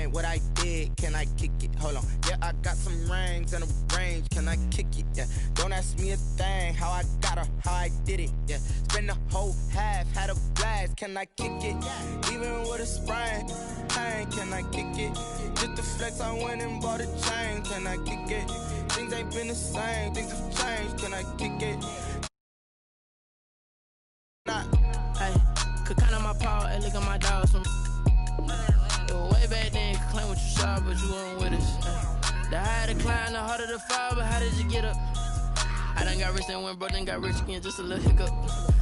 explain what I did? Can I kick it? Hold on. Yeah, I got some rings and a range. Can I kick it? Yeah. Don't ask me a thing. How I got her, how I did it. Yeah. Spend the whole half, had a blast. Can I kick it? Even with a sprain. Pain, can I kick it? Just the flex, I went and bought a chain. Can I kick it? Things ain't been the same. Things have changed. Can I kick it? Hey, could count on my power, and look at my dogs from way back then, could claim what you saw, but you weren't with us. The higher the climb, the harder the fall, but how did you get up? I done got rich and went broke, then got rich again, just a little hiccup.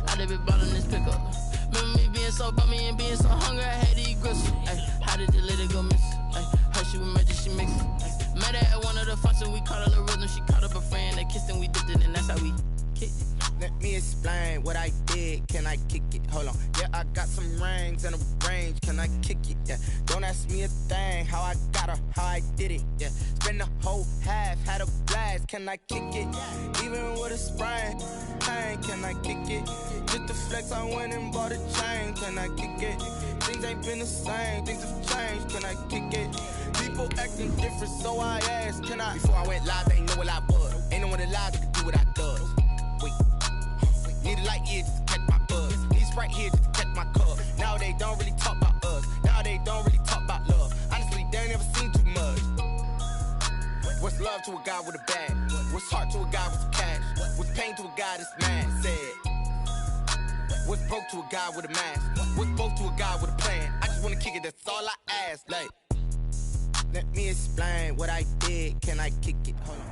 I done been ballin' this pickup. Remember me being so bummy and being so hungry, I had to eat gristle. Ay, how did the lady go miss? Ay, her she was magic, she mixed it. Met her at one of the functions, we caught her the rhythm, she caught up a friend, they kissed and we dipped it, and that's how we kicked it. Let me explain what I did. Can I kick it? Hold on. Yeah, I got some rings and a range. Can I kick it? Yeah. Don't ask me a thing. How I got her, how I did it. Yeah. Spend the whole half, had a blast. Can I kick it? Even with a sprain. Pain, can I kick it? Just the flex, I went and bought a chain. Can I kick it? Things ain't been the same. Things have changed. Can I kick it? People acting different, so I asked. Can I? Before I went live, they ain't know what I was. Ain't no one alive that could do what I does. Need a light here just to catch my buzz. Need Sprite here just to catch my cup. Now they don't really talk about us. Now they don't really talk about love. Honestly, they ain't never seen too much. What's love to a guy with a bag? What's heart to a guy with some cash? What's pain to a guy that's mad? Said. What's broke to a guy with a mask? What's both to a guy with a plan? I just wanna kick it, that's all I ask. Like, let me explain what I did. Can I kick it? Hold on.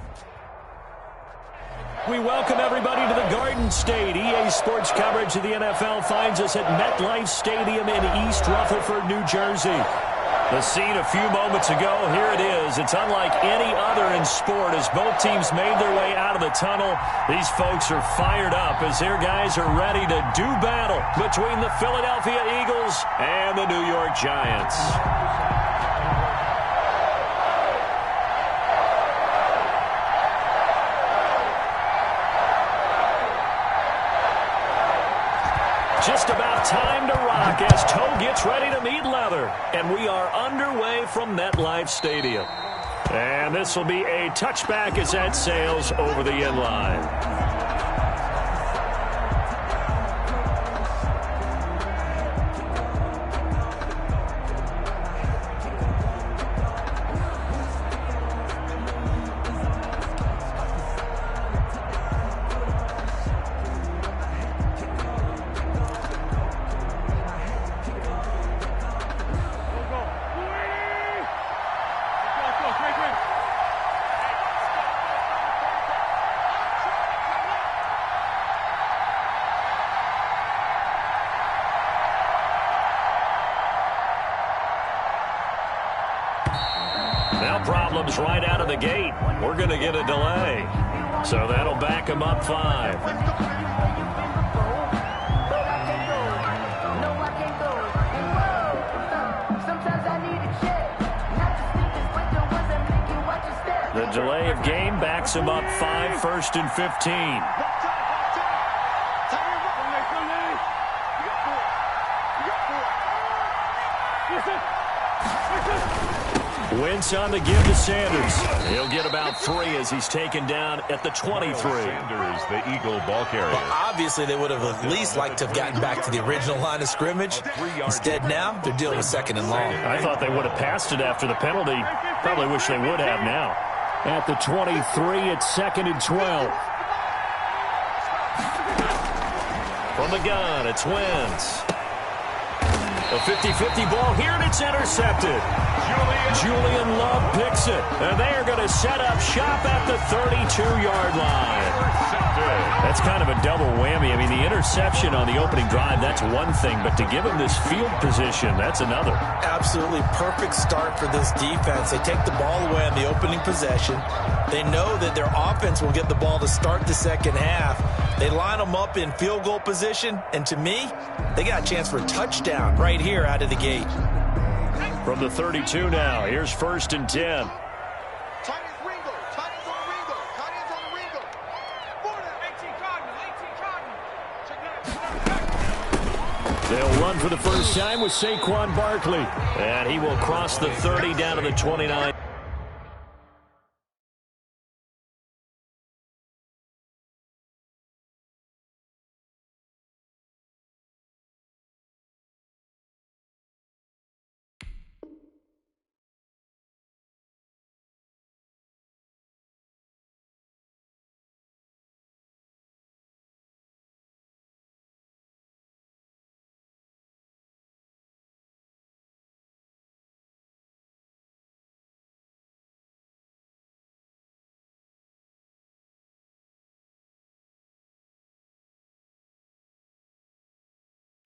We welcome everybody to the Garden State. EA Sports coverage of the NFL finds us at MetLife Stadium in East Rutherford, New Jersey. The scene a few moments ago, here it is. It's unlike any other in sport as both teams made their way out of the tunnel. These folks are fired up as their guys are ready to do battle between the Philadelphia Eagles and the New York Giants. Just about time to rock as toe gets ready to meet leather. And we are underway from MetLife Stadium. And this will be a touchback as that sails over the end line. Problems right out of the gate. We're going to get a delay. So that'll back them up 5. The delay of game backs them up 5, 1st and 15. Wentz on the give to Sanders. He'll get about 3 as he's taken down at the 23. Sanders, the Eagle ball carrier. Well, obviously, they would have at least liked to have gotten back to the original line of scrimmage. Instead, now, they're dealing with 2nd and long. I thought they would have passed it after the penalty. Probably wish they would have now. At the 23, it's 2nd and 12. From the gun, it's Wentz. A 50-50 ball here, and it's intercepted. Julian Love picks it, and they are going to set up shop at the 32-yard line. That's kind of a double whammy. I mean, the interception on the opening drive, that's one thing, but to give him this field position, that's another. Absolutely perfect start for this defense. They take the ball away on the opening possession. They know that their offense will get the ball to start the second half. They line them up in field goal position, and to me, they got a chance for a touchdown right here out of the gate. From the 32 now, here's 1st and 10. They'll run for the first time with Saquon Barkley. And he will cross the 30 down to the 29.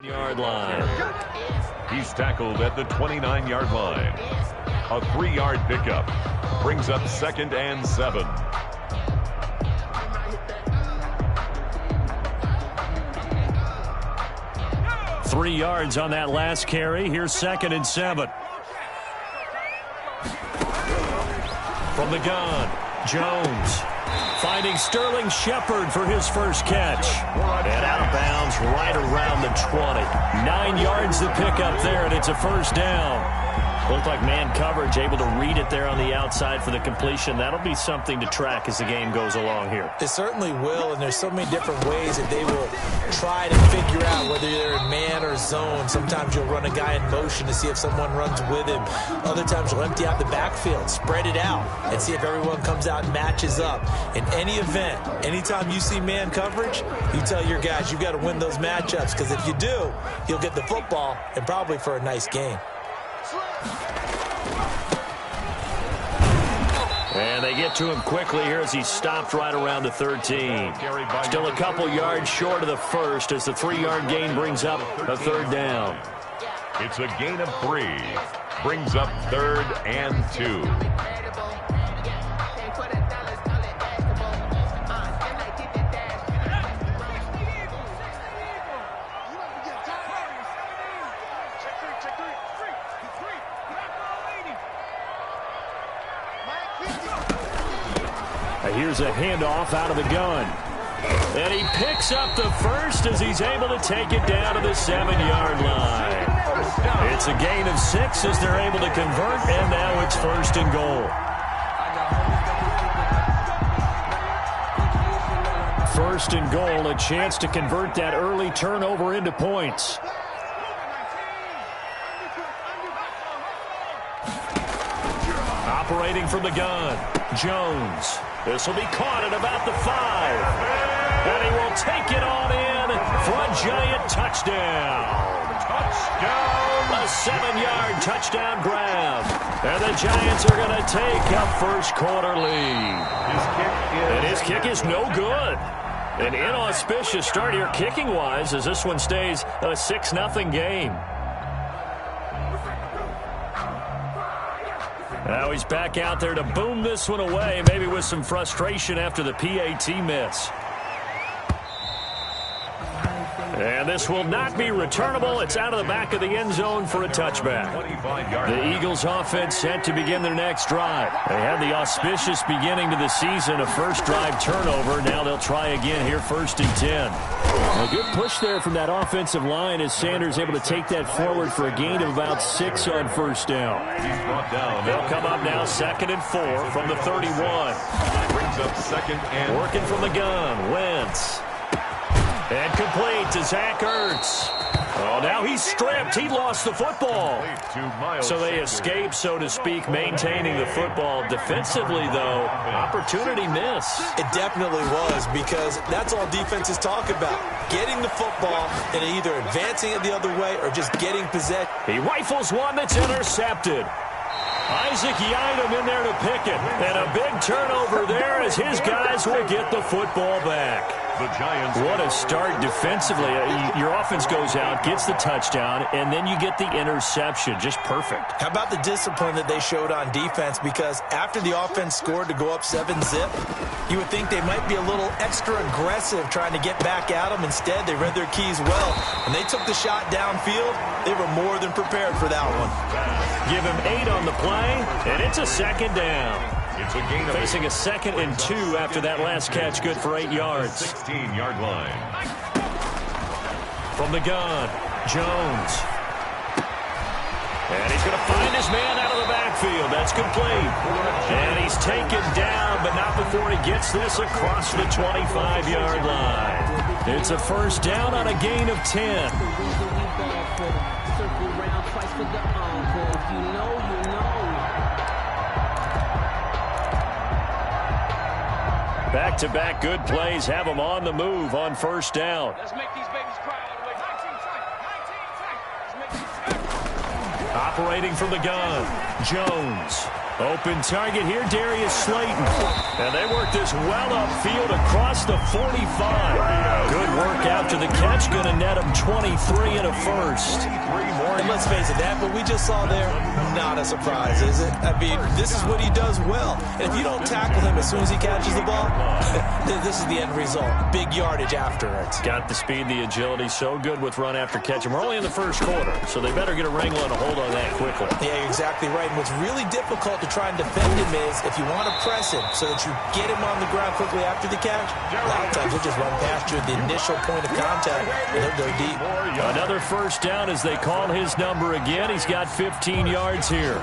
Yard line. He's tackled at the 29-yard line. A 3-yard pickup brings up 2nd and 7. Three yards on that last carry. Here's 2nd and 7. From the gun, Jones finding Sterling Shepard for his first catch. And out of bounds right around the 20. 9 yards to pick up there, and it's a first down. Looked like man coverage, able to read it there on the outside for the completion. That'll be something to track as the game goes along here. It certainly will, and there's so many different ways that they will try to figure out whether they're in man or zone. Sometimes you'll run a guy in motion to see if someone runs with him. Other times you'll empty out the backfield, spread it out, and see if everyone comes out and matches up. In any event, anytime you see man coverage, you tell your guys you got to win those matchups, because if you do, you'll get the football and probably for a nice game. And they get to him quickly here as he stopped right around the 13. Still a couple yards short of the first as the 3-yard gain brings up a third down. It's a gain of 3. Brings up 3rd and 2. Here's a handoff out of the gun. And he picks up the first as he's able to take it down to the 7-yard line. It's a gain of 6 as they're able to convert, and now it's 1st and goal. 1st and goal, a chance to convert that early turnover into points. Operating from the gun, Jones. This will be caught at about the 5. And he will take it on in for a giant touchdown. A 7-yard touchdown grab. And the Giants are going to take a first-quarter lead. His kick is no good. An inauspicious start here kicking-wise as this one stays a 6-0 game. Now he's back out there to boom this one away, maybe with some frustration after the PAT miss. And this will not be returnable. It's out of the back of the end zone for a touchback. The Eagles offense set to begin their next drive. They had the auspicious beginning to the season, a first drive turnover. Now they'll try again here, 1st and 10. A good push there from that offensive line as Sanders able to take that forward for a gain of about 6 on first down. They'll come up now 2nd and 4 from the 31. Brings up 2nd and working from the gun, Wentz. And complete to Zach Ertz. Oh, now he's stripped. He lost the football. So they escape, so to speak, maintaining the football. Defensively, though, opportunity miss. It definitely was, because that's all defenses talk about. Getting the football and either advancing it the other way or just getting possession. He rifles one that's intercepted. Isaac Yiadom in there to pick it. And a big turnover there as his guys will get the football back. The Giants. What a start defensively. Your offense goes out, gets the touchdown, and then you get the interception. Just perfect. How about the discipline that they showed on defense? Because after the offense scored to go up 7-zip, you would think they might be a little extra aggressive trying to get back at them. Instead, they read their keys well. When they took the shot downfield, they were more than prepared for that one. Give him 8 on the play, and it's a 2nd down. It's a gain of facing a 2nd and 2 after that last catch, good for 8 yards. 16-yard line. From the gun, Jones. And he's going to find his man out of the backfield. That's complete. And he's taken down, but not before he gets this across the 25-yard line. It's a first down on a gain of 10. Back-to-back good plays have them on the move on first down. Let's make these babies cry all the way. 19 tight. Operating from the gun, Jones. Open target here, Darius Slayton. And they work this well upfield across the 45. Good work after the catch. Going to net him 23 and a first. And let's face it, that what we just saw there, not a surprise, is it? I mean, this is what he does well. And if you don't tackle him as soon as he catches the ball, this is the end result. Big yardage afterwards. Got the speed, the agility, so good with run after catch. And we're only in the first quarter, so they better get a wrangle and a hold on that quickly. Yeah, exactly right. And what's really difficult to try and defend him is if you want to press him so that you get him on the ground quickly after the catch, a lot of times he'll just run past you at the initial point of contact, and he'll go deep. Another first down as they call his number again. He's got 15 yards here.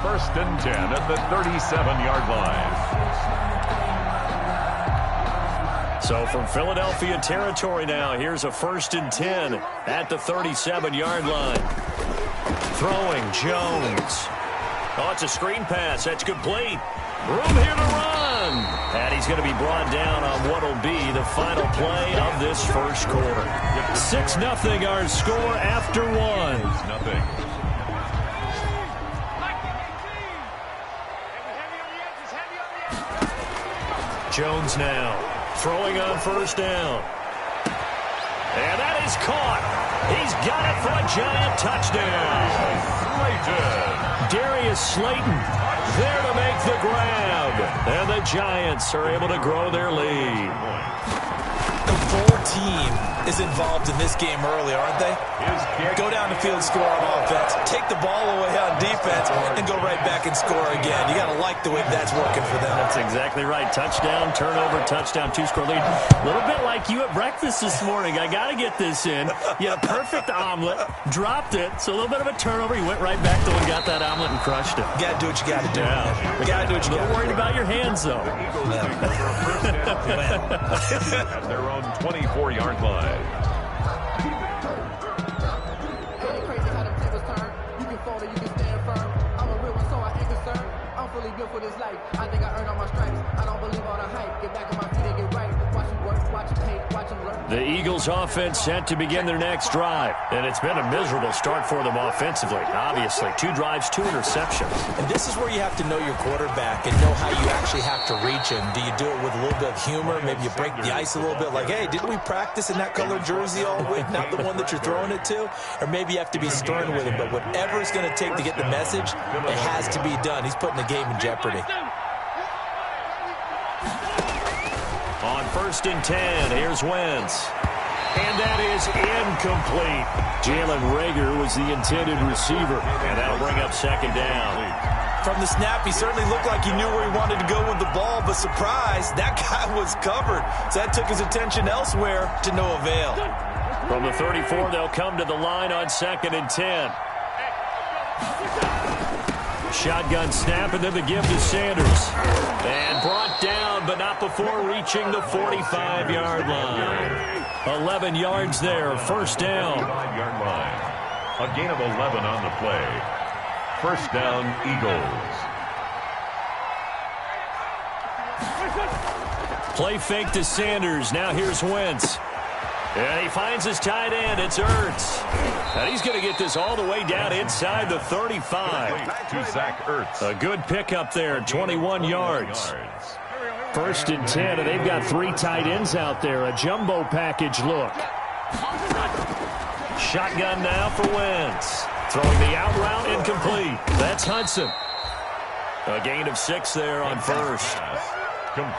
First and 10 at the 37-yard line. So from Philadelphia territory now, here's a first and 10 at the 37-yard line. Throwing, Jones. Oh, it's a screen pass. That's complete. Room here to run. And he's going to be brought down on what will be the final play of this first quarter. 6-0 our score after one. 6-0. Jones now throwing on first down. And that is caught. He's got it for a giant touchdown. Darius Slayton there to make the grab. And the Giants are able to grow their lead. The full team is involved in this game early, aren't they? Go down the field, score on offense, take the ball away on defense, and go right back and score again. You got to like the way that's working for them. That's exactly right. Touchdown, turnover, touchdown, two-score lead. A little bit like you at breakfast this morning. I got to get this in. You had a perfect omelet, dropped it, so a little bit of a turnover. You went right back to and got that omelet and crushed it. You got to do what you got to do. Yeah. You got to do what you got to do. A little worried about your hands, though. At their own 24-yard line. Built for this life. I think I earned all my stripes. I don't believe all the hype. Get back on my feet and get right. Watch you work, watch you paint, watch you learn. The Eagles offense set to begin their next drive. And it's been a miserable start for them offensively. Obviously, 2 drives, 2 interceptions. And this is where you have to know your quarterback and know how you actually have to reach him. Do you do it with a little bit of humor? Maybe you break the ice a little bit like, hey, didn't we practice in that colored jersey all week? Not the one that you're throwing it to? Or maybe you have to be stern with him. But whatever it's going to take to get the message, it has to be done. He's putting the game in jeopardy. On first and 10, here's Wentz. And that is incomplete. Jalen Reagor was the intended receiver. And that'll bring up second down. From the snap, he certainly looked like he knew where he wanted to go with the ball, but surprise, that guy was covered. So that took his attention elsewhere to no avail. From the 34, they'll come to the line on second and 10. Shotgun snap, and then the give to Sanders. And brought down, but not before reaching the 45-yard line. 11 yards there, first down. 45-yard line. A gain of 11 on the play. First down, Eagles. Play fake to Sanders. Now here's Wentz. And he finds his tight end. It's Ertz. And he's going to get this all the way down inside the 35. To Zach Ertz. A good pickup there, 21 yards. First and 10, and they've got 3 tight ends out there. A jumbo package look. Shotgun now for Wentz. Throwing the out route, incomplete. That's Hudson. A gain of 6 there on first.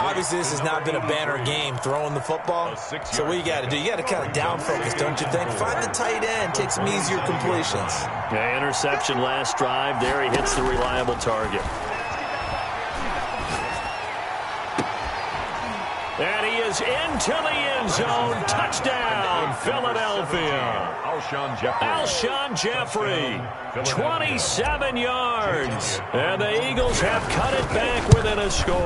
Obviously, this has not been a banner game throwing the football. So what you got to do, you got to kind of down focus, don't you think? Find the tight end, take some easier completions. Yeah, interception last drive. There he hits the reliable target. And he is into the end zone. Touchdown, Philadelphia. Alshon Jeffrey, 27 yards. And the Eagles have cut it back within a score.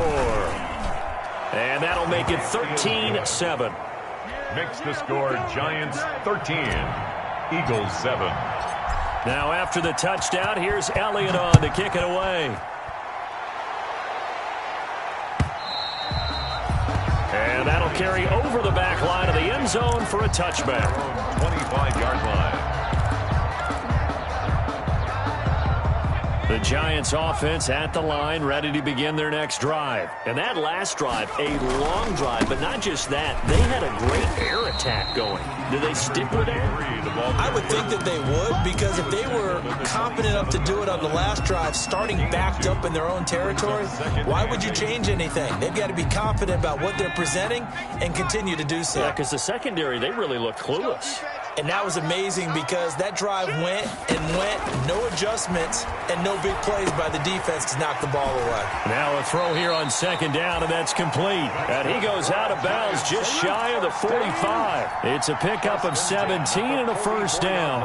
And that'll make it 13-7. Makes the score Giants 13, Eagles 7. Now after the touchdown, here's Elliott on to kick it away. And that'll carry over the back line of the end zone for a touchback. 25-yard line. The Giants offense at the line, ready to begin their next drive. And that last drive, a long drive, but not just that. They had a great air attack going. Do they stick with that? I would think that they would, because if they were confident enough to do it on the last drive, starting backed up in their own territory, why would you change anything? They've got to be confident about what they're presenting and continue to do so. Yeah, because the secondary, they really looked clueless. And that was amazing because that drive went and went, no adjustments, and no big plays by the defense to knock the ball away. Now a throw here on second down, and that's complete. And he goes out of bounds just shy of the 45. It's a pickup of 17 and a first down.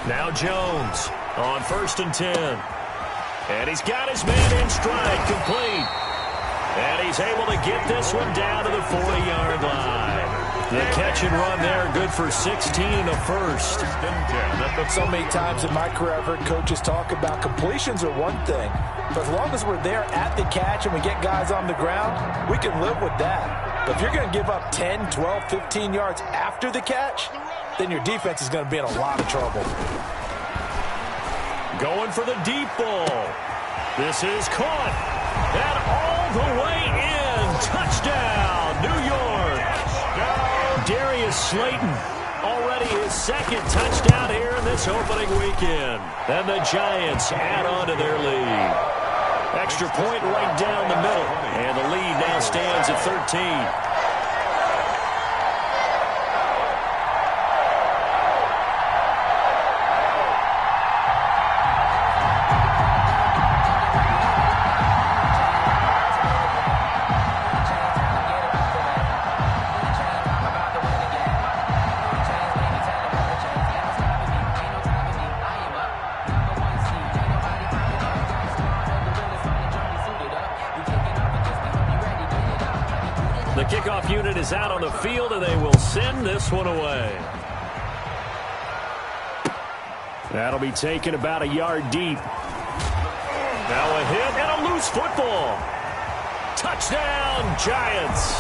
Now Jones on 1st and 10. And he's got his man in stride, complete. And he's able to get this one down to the 40-yard line. The catch and run there, good for 16 and a first. So many times in my career I've heard coaches talk about completions are one thing, but as long as we're there at the catch and we get guys on the ground, we can live with that. But if you're going to give up 10, 12, 15 yards after the catch, then your defense is going to be in a lot of trouble. Going for the deep ball. This is caught. And all the way in. Touchdown, New York. Darius Slayton, already his second touchdown here in this opening weekend. And the Giants add on to their lead. Extra point right down the middle. And the lead now stands at 13. The kickoff unit is out on the field, and they will send this one away. That'll be taken about a yard deep. Now a hit and a loose football. Touchdown, Giants.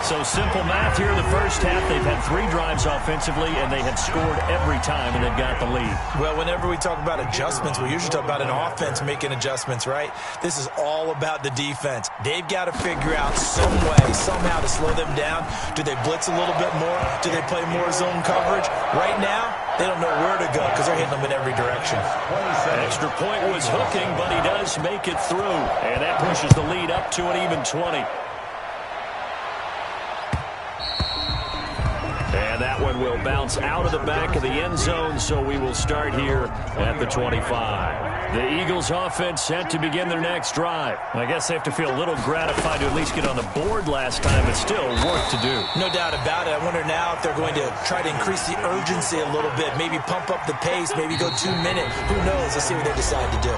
So simple math here in the first half. They've had 3 drives offensively, and they have scored every time, and they've got the lead. Well, whenever we talk about adjustments, we usually talk about an offense making adjustments, right? This is all about the defense. They've got to figure out some way, somehow to slow them down. Do they blitz a little bit more? Do they play more zone coverage? Right now, they don't know where to go because they're hitting them in every direction. Extra point was hooking, but he does make it through. And that pushes the lead up to an even 20. And that one will bounce out of the back of the end zone, so we will start here at the 25. The Eagles offense set to begin their next drive. I guess they have to feel a little gratified to at least get on the board last time, but still work to do. No doubt about it. I wonder now if they're going to try to increase the urgency a little bit, maybe pump up the pace, maybe go 2 minutes. Who knows? Let's see what they decide to do.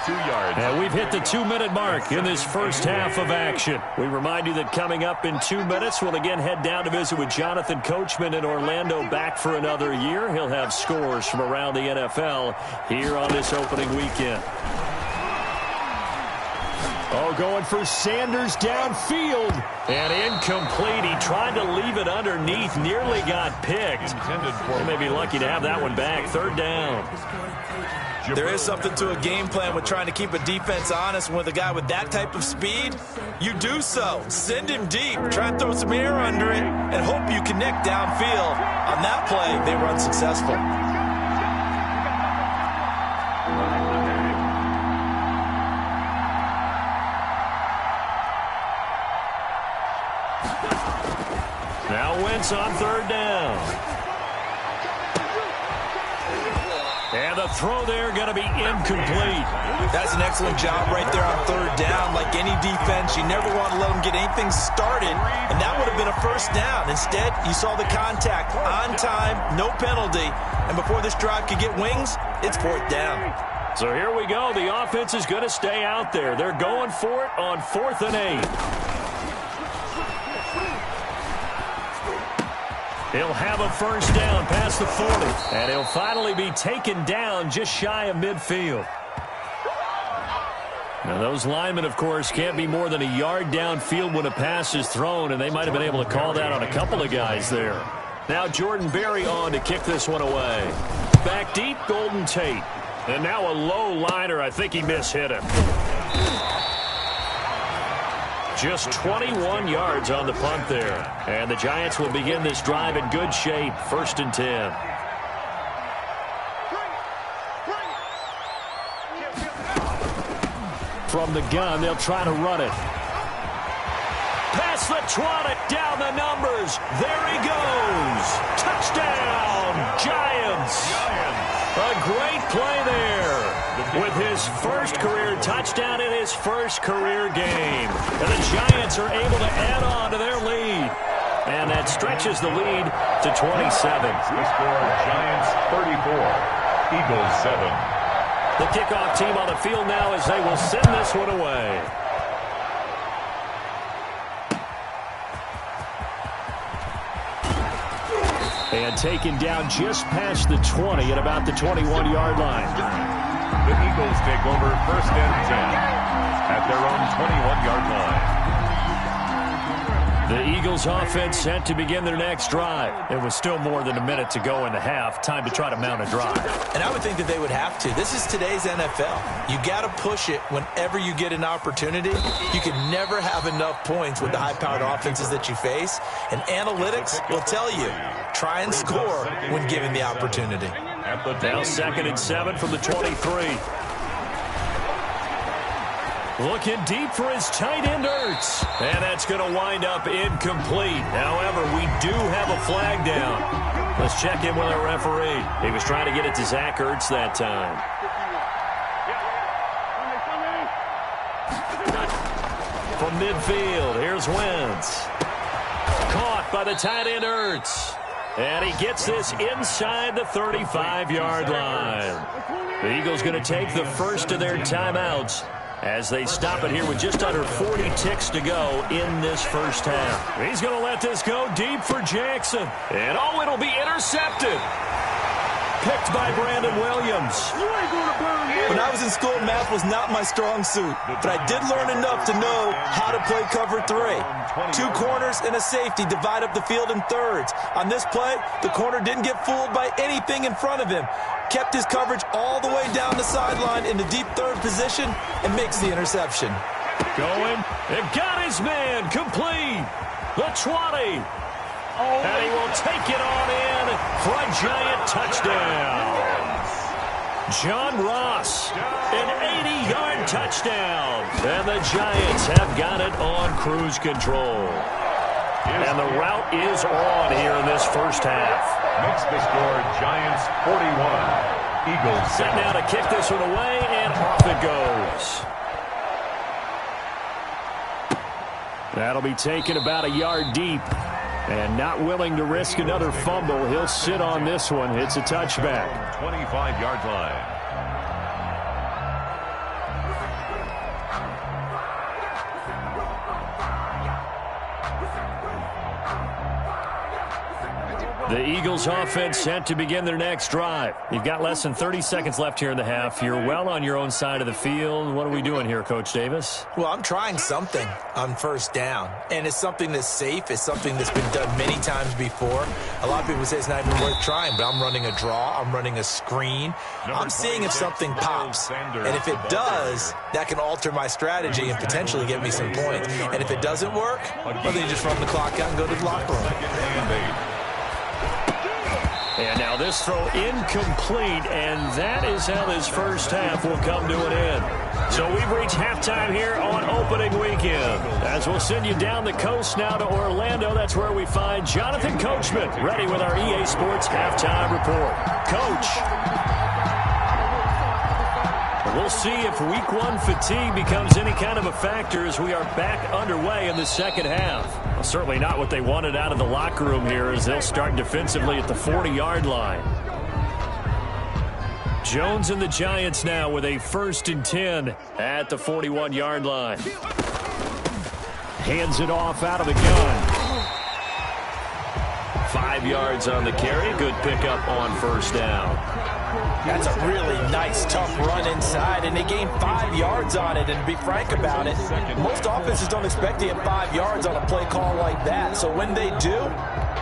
2 yards. And we've hit the 2-minute mark in this first half of action. We remind you that coming up in 2 minutes, we'll again head down to visit with Jonathan Coachman in Orlando, back for another year. He'll have scores from around the NFL here on this opening weekend. Oh, going for Sanders downfield. And incomplete. He tried to leave it underneath, nearly got picked. They may be lucky to have that one back. 3rd down. There is something to a game plan with trying to keep a defense honest. With a guy with that type of speed, you do so. Send him deep. Try and throw some air under it and hope you connect downfield. On that play, they were unsuccessful. Now Wentz on 3rd down. And the the throw there going to be incomplete. That's an excellent job right there on third down. Like any defense, you never want to let them get anything started, and that would have been a first down. Instead, you saw the contact on time, no penalty, and before this drive could get wings, it's fourth down. So here we go. The offense is going to stay out there. They're going for it on 4th and 8. He'll have a first down past the 40, and he'll finally be taken down just shy of midfield. Now, those linemen, of course, can't be more than a yard downfield when a pass is thrown, and they might have been able to call that on a couple of guys there. Now Jordan Berry on to kick this one away. Back deep, Golden Tate. And now a low liner. I think he mishit him. Just 21 yards on the punt there. And the Giants will begin this drive in good shape. 1st and 10. From the gun, they'll try to run it. Past the 20, down the numbers. There he goes. Touchdown, Giants. A great play there with his first career touchdown in his first career game. And the Giants are able to add on to their lead. And that stretches the lead to 27. The score, Giants 34, Eagles 7. The kickoff team on the field now as they will send this one away. And taken down just past the 20 at about the 21-yard line. The Eagles take over 1st and 10 at their own 21-yard line. The Eagles offense set to begin their next drive. It was still more than a minute to go in the half. Time to try to mount a drive. And I would think that they would have to. This is today's NFL. You got to push it whenever you get an opportunity. You can never have enough points with the high-powered offenses that you face. And analytics will tell you, try and score when given the opportunity. Now 2nd and 7 from the 23. Looking deep for his tight end, Ertz. And that's going to wind up incomplete. However, we do have a flag down. Let's check in with our referee. He was trying to get it to Zach Ertz that time. From midfield, here's Wentz. Caught by the tight end, Ertz. And he gets this inside the 35-yard line. The Eagles going to take the first of their timeouts as they stop it here with just under 40 ticks to go in this first half. He's going to let this go deep for Jackson. And oh, it'll be intercepted. Picked by Brandon Williams. When I was in school, math was not my strong suit, but I did learn enough to know how to play cover 3. 2 corners and a safety divide up the field in thirds. On this play, the corner didn't get fooled by anything in front of him. Kept his coverage all the way down the sideline in the deep third position and makes the interception. Going and got his man complete. The 20. And he will take it on in for a Giant touchdown. John Ross, an 80-yard touchdown. And the Giants have got it on cruise control. And the route is on here in this first half. Makes the score Giants 41, Eagles 7. Set now to kick this one away, and off it goes. That'll be taken about a yard deep. And not willing to risk another fumble, he'll sit on this one. It's a touchback. 25-yard line. The Eagles offense set to begin their next drive. You've got less than 30 seconds left here in the half. You're well on your own side of the field. What are we doing here, Coach Davis? Well, I'm trying something on first down, and it's something that's safe. It's something that's been done many times before. A lot of people say it's not even worth trying, but I'm running a draw. I'm running a screen. I'm seeing if something pops, and if it does, that can alter my strategy and potentially get me some points. And if it doesn't work, well, then you just run the clock out and go to the locker room. And now this throw incomplete, and that is how this first half will come to an end. So we've reached halftime here on opening weekend. As we'll send you down the coast now to Orlando, that's where we find Jonathan Coachman ready with our EA Sports Halftime Report. Coach. we'll see if week one fatigue becomes any kind of a factor as we are back underway in the second half. Well, certainly not what they wanted out of the locker room here as they'll start defensively at the 40-yard line. Jones and the Giants now with a 1st and 10 at the 41-yard line. Hands it off out of the gun. 5 yards on the carry. Good pickup on 1st down. That's a really nice, tough run inside, and they gained 5 yards on it. And to be frank about it, most offenses don't expect to get 5 yards on a play call like that. So when they do,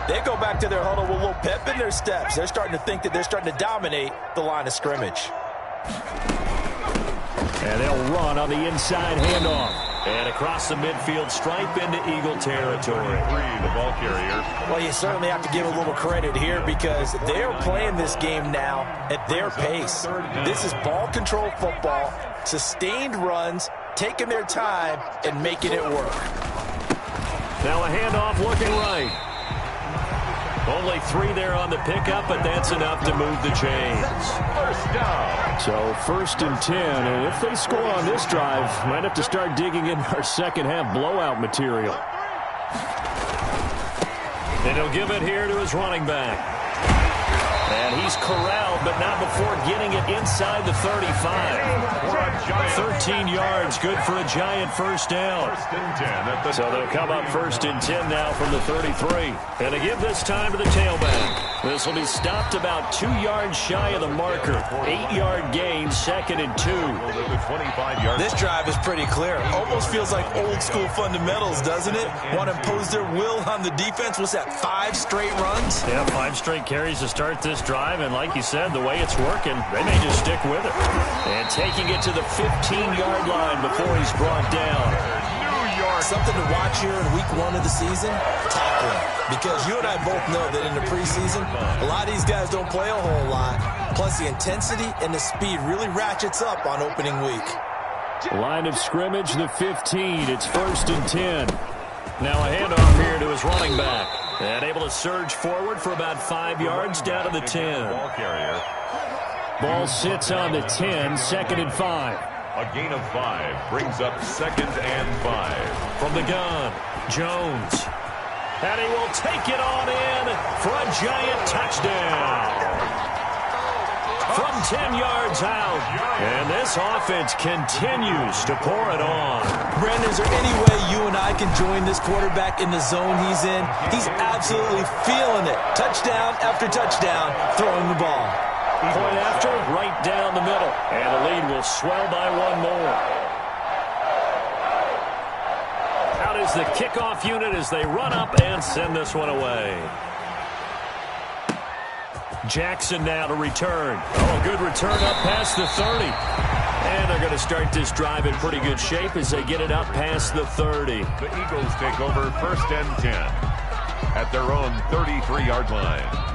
they go back to their huddle with a little pep in their steps. They're starting to think that they're starting to dominate the line of scrimmage. And they'll run on the inside handoff. And across the midfield stripe into Eagle territory. The ball carrier. Well, you certainly have to give a little credit here because they're playing this game now at their pace. This is ball control football, sustained runs, taking their time, and making it work. Now a handoff looking right. Only 3 there on the pickup, but that's enough to move the chains. 1st down. So 1st and 10, and if they score on this drive, might have to start digging in our second half blowout material. And he'll give it here to his running back. And he's corralled, but not before getting it inside the 35. 13 yards, good for a Giant 1st down. 1st and 10. So they'll come up 1st and 10 now from the 33. And to give this time to the tailback. This will be stopped about 2 yards shy of the marker. 8-yard gain, 2nd and 2. This drive is pretty clear. Almost feels like old school fundamentals, doesn't it? Want to impose their will on the defense. What's that, 5 straight runs? Yeah, 5 straight carries to start this drive. And like you said, the way it's working, they may just stick with it. And taking it to the 15-yard line before he's brought down. Something to watch here in week 1 of the season, tackling. Because you and I both know that in the preseason, a lot of these guys don't play a whole lot. Plus, the intensity and the speed really ratchets up on opening week. Line of scrimmage, the 15. It's 1st and 10. Now a handoff here to his running back. And able to surge forward for about 5 yards down to the 10. Ball sits on the 10, 2nd and 5. A gain of 5 brings up 2nd and 5. From the gun, Jones. And he will take it on in for a Giant touchdown. From 10 yards out. And this offense continues to pour it on. Brandon, is there any way you and I can join this quarterback in the zone he's in? He's absolutely feeling it. Touchdown after touchdown, throwing the ball. Point after, right down the middle. And the lead will swell by 1 more. Out is the kickoff unit as they run up and send this one away. Jackson now to return. Oh, good return up past the 30. And they're going to start this drive in pretty good shape as they get it up past the 30. The Eagles take over 1st and 10 at their own 33-yard line.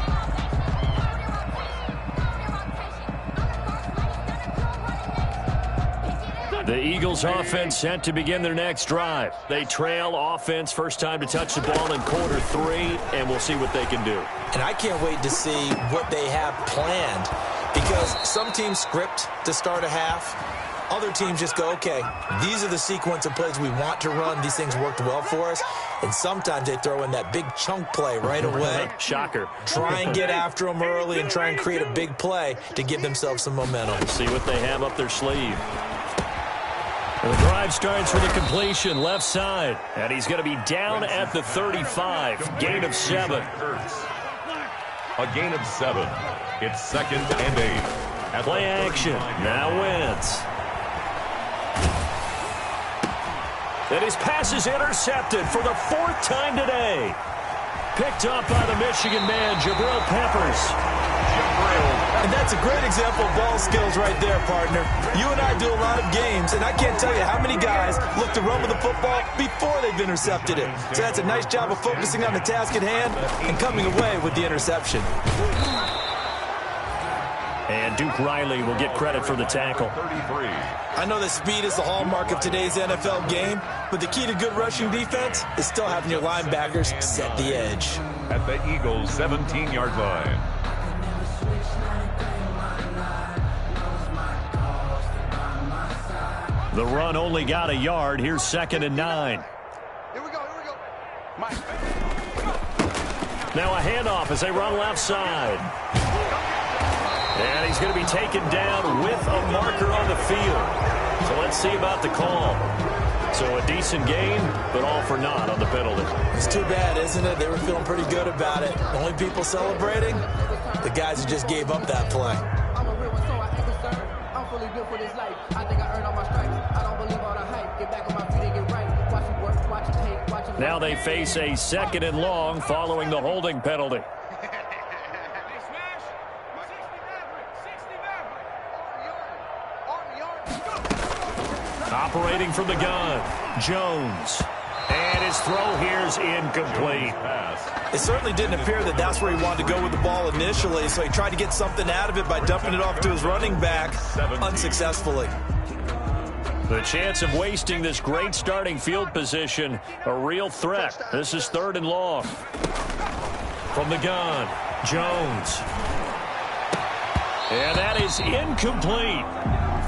The Eagles offense set to begin their next drive. They trail offense, first time to touch the ball in quarter 3, and we'll see what they can do. And I can't wait to see what they have planned because some teams script to start a half. Other teams just go, okay, these are the sequence of plays we want to run. These things worked well for us. And sometimes they throw in that big chunk play right away. Shocker. Try and get after them early and try and create a big play to give themselves some momentum. See what they have up their sleeve. The drive starts with a completion left side. And he's going to be down at the 35. Gain of 7. A gain of 7. It's 2nd and 8. Play action. Now Wentz. And his pass is intercepted for the 4th time today. Picked up by the Michigan man, Jabril Peppers. And that's a great example of ball skills right there, partner. You and I do a lot of games, and I can't tell you how many guys look to run with the football before they've intercepted it. So that's a nice job of focusing on the task at hand and coming away with the interception. And Duke Riley will get credit for the tackle. 33. I know that speed is the hallmark of today's NFL game, but the key to good rushing defense is still having your linebackers set the edge. At the Eagles' 17-yard line. The run only got a yard. Here's 2nd and 9. Here we go. Mike. Now a handoff as they run left side. And he's going to be taken down with a marker on the field. So let's see about the call. So a decent gain, but all for naught on the penalty. It's too bad, isn't it? They were feeling pretty good about it. The only people celebrating, the guys who just gave up that play. I'm a real one, so I ain't concerned. I'm fully built for this life. I think I earned all my stripes. I don't believe all the hype. Get back on my feet and get right. Watch it work, watch it take, watch it. Now they face a 2nd and long following the holding penalty. Operating from the gun, Jones. And his throw here's incomplete. It certainly didn't appear that that's where he wanted to go with the ball initially, so he tried to get something out of it by dumping it off to his running back unsuccessfully. The chance of wasting this great starting field position, a real threat. This is 3rd and long. From the gun, Jones. And that is incomplete.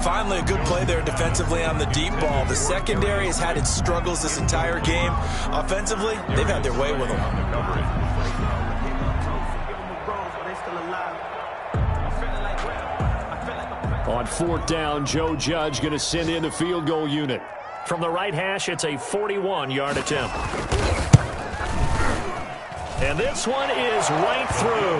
Finally, a good play there defensively on the deep ball. The secondary has had its struggles this entire game. Offensively, they've had their way with them. On 4th down, Joe Judge going to send in the field goal unit. From the right hash, it's a 41-yard attempt. And this one is right through.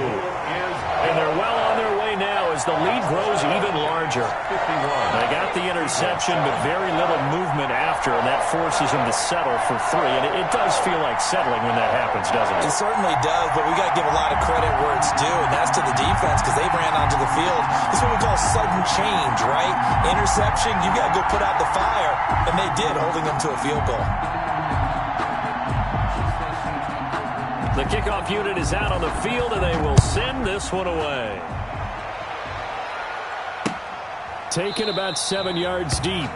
And they're well on their way now as the lead grows even larger. They got the interception, but very little movement after, and that forces them to settle for 3. And it does feel like settling when that happens, doesn't it? It certainly does, but we got to give a lot of credit where it's due, and that's to the defense because they ran onto the field. This is what we call sudden change, right? Interception, you got to go put out the fire, and they did, holding them to a field goal. The kickoff unit is out on the field, and they will send this one away. Taken about 7 yards deep.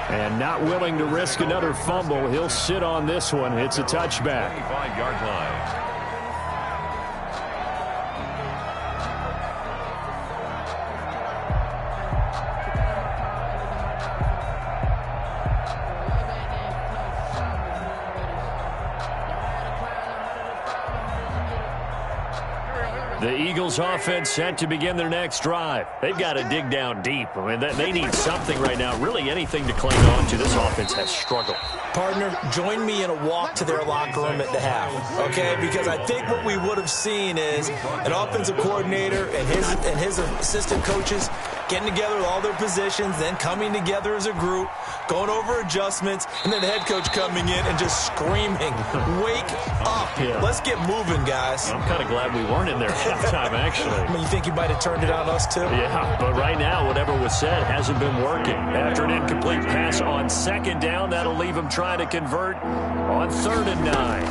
And not willing to risk another fumble. He'll sit on this one. It's a touchback. 25-yard line. The Eagles offense set to begin their next drive. They've got to dig down deep. I mean, they need something right now, really anything to cling on to. This offense has struggled. Partner, join me in a walk to their locker room at the half, okay? Because I think what we would have seen is an offensive coordinator and his assistant coaches getting together with all their positions, then coming together as a group, going over adjustments, and then the head coach coming in and just screaming, wake up. Yeah. Let's get moving, guys. I'm kind of glad we weren't in there at halftime, actually. I mean, you think you might have turned it on us, too? Yeah, but right now, whatever was said hasn't been working. After an incomplete pass on 2nd down, that'll leave him trying to convert on 3rd and 9.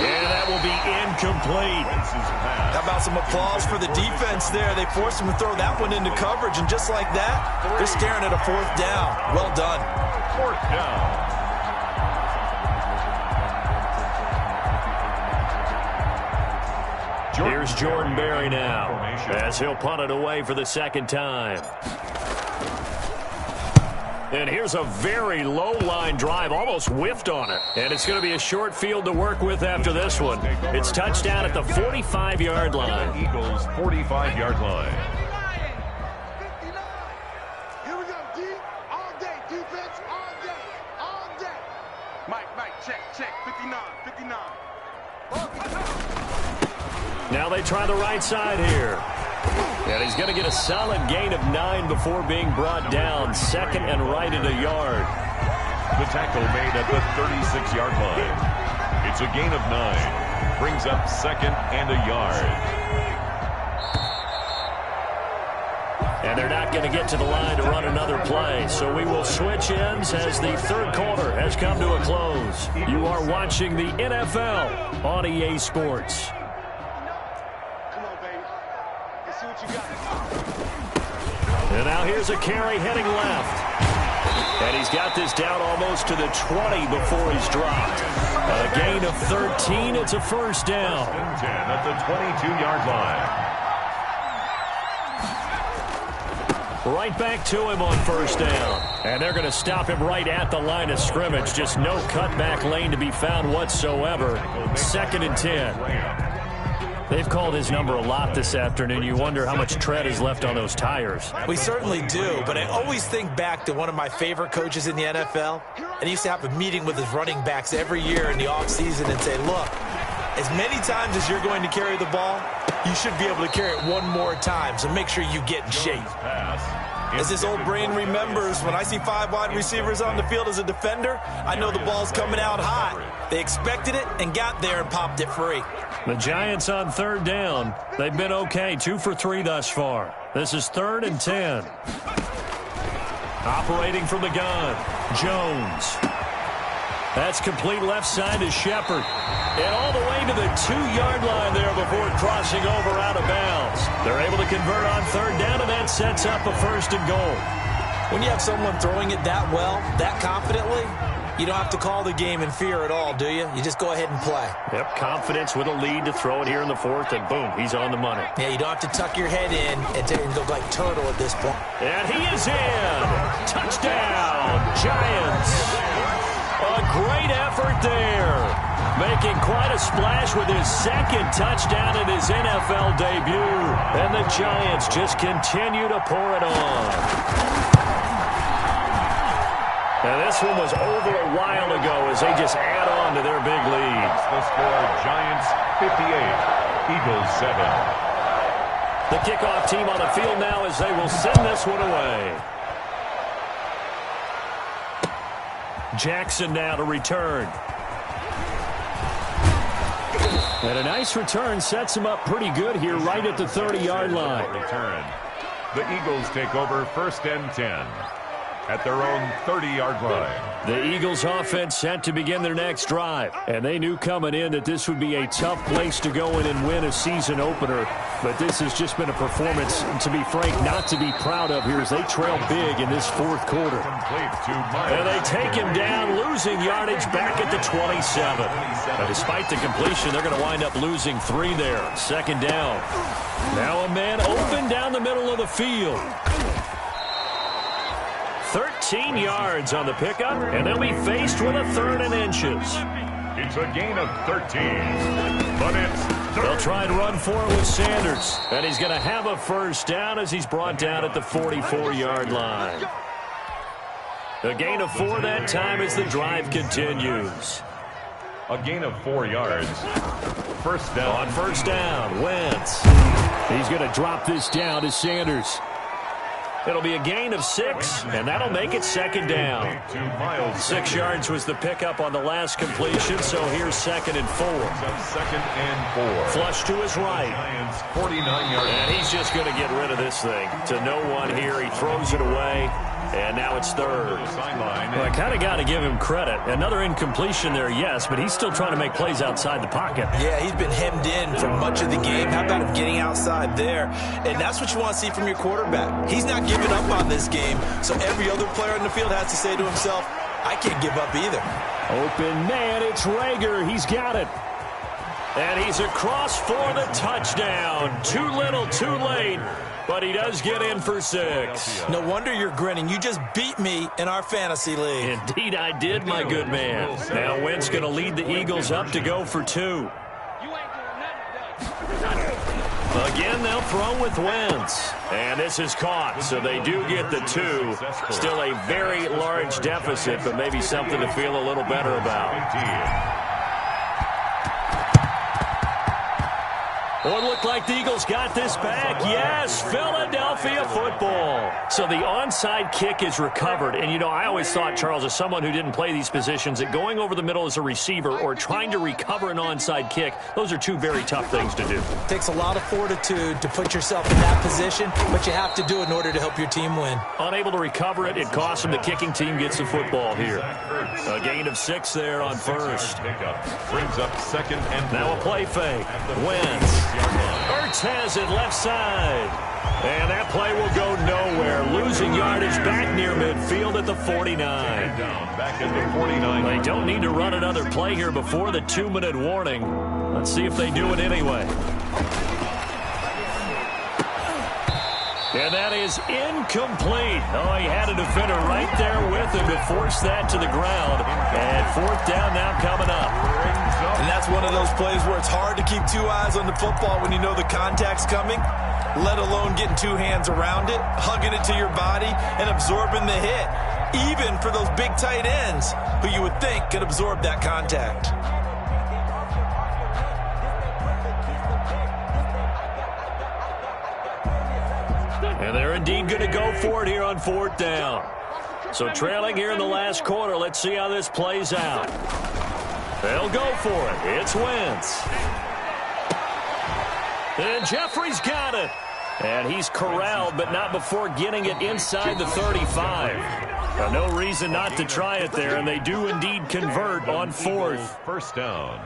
And that will be incomplete. How about some applause for the defense there? They forced him to throw that one into coverage, and just like that, they're staring at a 4th down. Well done. 4th down. Here's Jordan Berry now, as he'll punt it away for the 2nd time. And here's a very low-line drive, almost whiffed on it. And it's going to be a short field to work with after this one. It's touchdown at the 45-yard line. Eagles 45-yard line. Here we go, D. All day, defense, all day, all day. Mike, check, 59. Now they try the right side here. And he's going to get a solid gain of 9 before being brought down. 2nd and right at a yard. The tackle made at the 36-yard line. It's a gain of 9. Brings up 2nd and a yard. And they're not going to get to the line to run another play. So we will switch ends as the 3rd quarter has come to a close. You are watching the NFL on EA Sports. And now here's a carry heading left. And he's got this down almost to the 20 before he's dropped. A gain of 13. It's a 1st down. 10 at the 22-yard line. Right back to him on first down. And they're going to stop him right at the line of scrimmage. Just no cutback lane to be found whatsoever. 2nd and 10. They've called his number a lot this afternoon. You wonder how much tread is left on those tires. We certainly do, but I always think back to one of my favorite coaches in the NFL. And he used to have a meeting with his running backs every year in the offseason and say, look, as many times as you're going to carry the ball, you should be able to carry it one more time, so make sure you get in shape. As this old brain remembers, when I see 5 wide receivers on the field as a defender, I know the ball's coming out hot. They expected it and got there and popped it free. The Giants on 3rd down. They've been okay, 2 for 3 thus far. This is 3rd and 10. Operating from the gun, Jones. That's complete left side to Shepard. And all the way to the 2-yard line there before crossing over out of bounds. They're able to convert on 3rd down, and that sets up a 1st and goal. When you have someone throwing it that well, that confidently, you don't have to call the game in fear at all, do you? You just go ahead and play. Yep, confidence with a lead to throw it here in the 4th, and boom, he's on the money. Yeah, you don't have to tuck your head in and go like turtle at this point. And he is in. Touchdown, Giants. A great effort there. Making quite a splash with his 2nd touchdown in his NFL debut. And the Giants just continue to pour it on. And this one was over a while ago as they just add on to their big lead. The score, Giants 58, Eagles 7. The kickoff team on the field now as they will send this one away. Jackson now to return. And a nice return sets him up pretty good here right at the 30-yard line. Return. The Eagles take over 1st and 10 at their own 30-yard line. The Eagles offense set to begin their next drive. And they knew coming in that this would be a tough place to go in and win a season opener. But this has just been a performance, to be frank, not to be proud of here as they trail big in this 4th quarter. And they take him down, losing yardage back at the 27. But despite the completion, they're going to wind up losing 3 there. 2nd down. Now a man open down the middle of the field. 13 yards on the pickup, and they'll be faced with a 3rd and inches. It's a gain of 13, but it's 3rd. They'll try and run for it with Sanders, and he's going to have a 1st down as he's brought down at the 44-yard line. A gain of 4 that time as the drive continues. A gain of 4 yards. 1st down. On 1st down, Wentz. He's going to drop this down to Sanders. It'll be a gain of 6, and that'll make it 2nd down. 6 yards was the pickup on the last completion, so here's 2nd and 4. 2nd and 4. Flush to his right. 49-yard. And he's just going to get rid of this thing to no one here. He throws it away, and now it's 3rd. Well, I kind of got to give him credit. Another incompletion there, yes, but he's still trying to make plays outside the pocket. Yeah, he's been hemmed in for much of the game. How about him getting outside there? And that's what you want to see from your quarterback. He's not giving up on this game, so every other player in the field has to say to himself, I can't give up either. Open man, it's Rager. He's got it. And he's across for the touchdown. Too little, too late. But he does get in for 6. No wonder you're grinning. You just beat me in our fantasy league. Indeed I did, my good man. Now Wentz going to lead the Eagles up to go for 2. Again, they'll throw with Wentz. And this is caught, so they do get the 2. Still a very large deficit, but maybe something to feel a little better about. Oh, it looked like the Eagles got this back. Yes, Philadelphia football. So the onside kick is recovered. And, you know, I always thought, Charles, as someone who didn't play these positions, that going over the middle as a receiver or trying to recover an onside kick, those are 2 very tough things to do. It takes a lot of fortitude to put yourself in that position, but you have to do it in order to help your team win. Unable to recover it, it costs them. The kicking team gets the football here. A gain of 6 there on 1st. Brings up 2nd and 4. Now a play fake. Wentz. Ertz has it left side. And that play will go nowhere. Losing yardage back near midfield at the 49. Back at the 49. They don't need to run another play here before the 2-minute warning. Let's see if they do it anyway. And that is incomplete. Oh, he had a defender right there with him to force that to the ground. And fourth down now coming up. And that's one of those plays where it's hard to keep two eyes on the football when you know the contact's coming, let alone getting two hands around it, hugging it to your body, and absorbing the hit, even for those big tight ends who you would think could absorb that contact. And they're indeed going to go for it here on fourth down. So trailing here in the last quarter, let's see how this plays out. They'll go for it. It's Wentz. And Jeffrey's got it. And he's corralled, but not before getting it inside the 35. No reason not to try it there, and they do indeed convert on fourth. First down.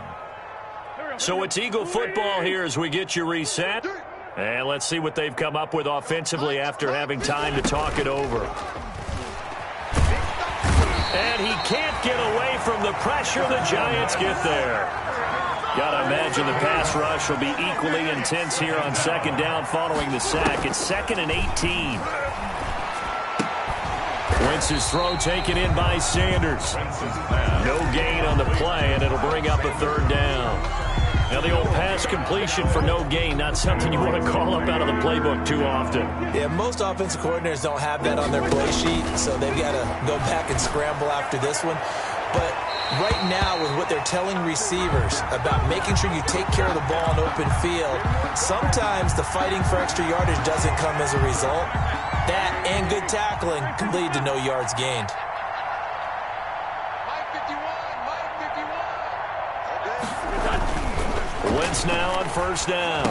So it's Eagle football here as we get you reset. And let's see what they've come up with offensively after having time to talk it over. And he can't get away from the pressure. The Giants get there. Got to imagine the pass rush will be equally intense here on second down following the sack. It's 2nd and 18. Wentz's throw taken in by Sanders. No gain on the play, and it'll bring up a third down. Now, the old pass completion for no gain, not something you want to call up out of the playbook too often. Yeah, most offensive coordinators don't have that on their play sheet, so they've got to go back and scramble after this one. But right now, with what they're telling receivers about making sure you take care of the ball in open field, sometimes the fighting for extra yardage doesn't come as a result. That and good tackling can lead to no yards gained. Wentz now on first down.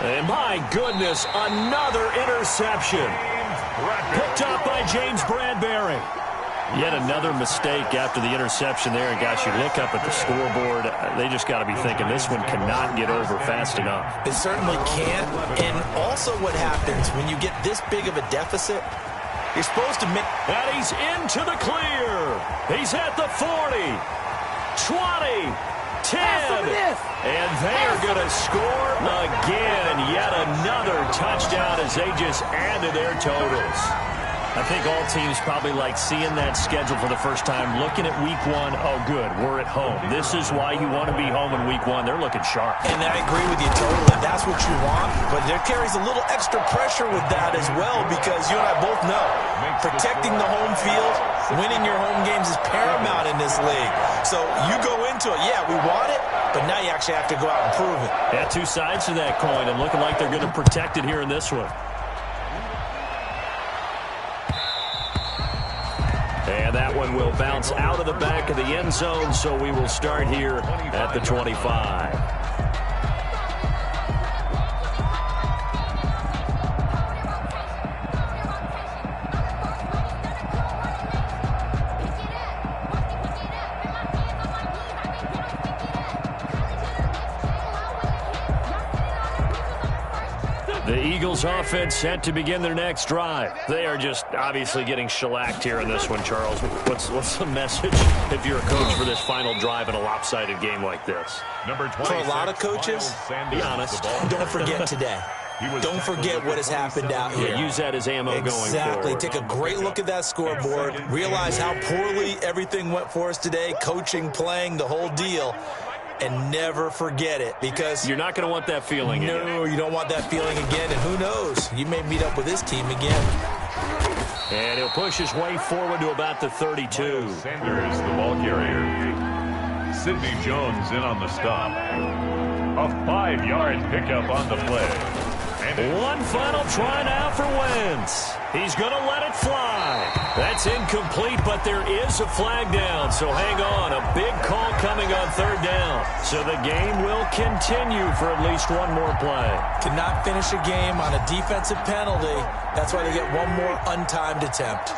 And my goodness, another interception. Picked up by James Bradbury. Yet another mistake after the interception there. And gosh, you look up at the scoreboard, they just got to be thinking this one cannot get over fast enough. It certainly can't. And also what happens when you get this big of a deficit, you're supposed to make... And he's into the clear. He's at the 40, 20, 10, and they are going to score again. Yet another touchdown as they just add to their totals. I think all teams probably like seeing that schedule for the first time, looking at week one. Oh, good, we're at home. This is why you want to be home in week one. They're looking sharp. And I agree with you totally. That's what you want. But there carries a little extra pressure with that as well, because you and I both know protecting the home field, winning your home games is paramount in this league. So you go into it, yeah, we want it, but now you actually have to go out and prove it. Yeah, two sides to that coin, and looking like they're going to protect it here in this one. And that one will bounce out of the back of the end zone, so we will start here at the 25. The Eagles offense set to begin their next drive. They are just obviously getting shellacked here in this one, Charles. What's the message if you're a coach for this final drive in a lopsided game like this? For a lot of coaches, be honest, don't forget today. Don't forget what has happened out here. Yeah, use that as ammo going forward. Exactly. Take a great look at that scoreboard. Realize how poorly everything went for us today. Coaching, playing, the whole deal. And never forget it, because you're not going to want that feeling again. No, you don't want that feeling again. And who knows? You may meet up with this team again. And he'll push his way forward to about the 32. Sanders, the ball carrier. Sidney Jones in on the stop. A 5-yard pickup on the play. And one final try now for Wentz. He's going to let it fly. That's incomplete, but there is a flag down, so hang on. A big call coming on third down. So the game will continue for at least one more play. Cannot finish a game on a defensive penalty. That's why they get one more untimed attempt.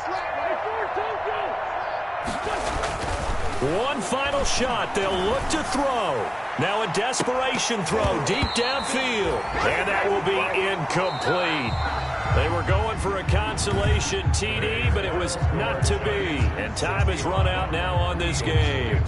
One final shot. They'll look to throw. Now a desperation throw deep downfield. And that will be incomplete. They were going for a consolation TD, but it was not to be. And time has run out now on this game.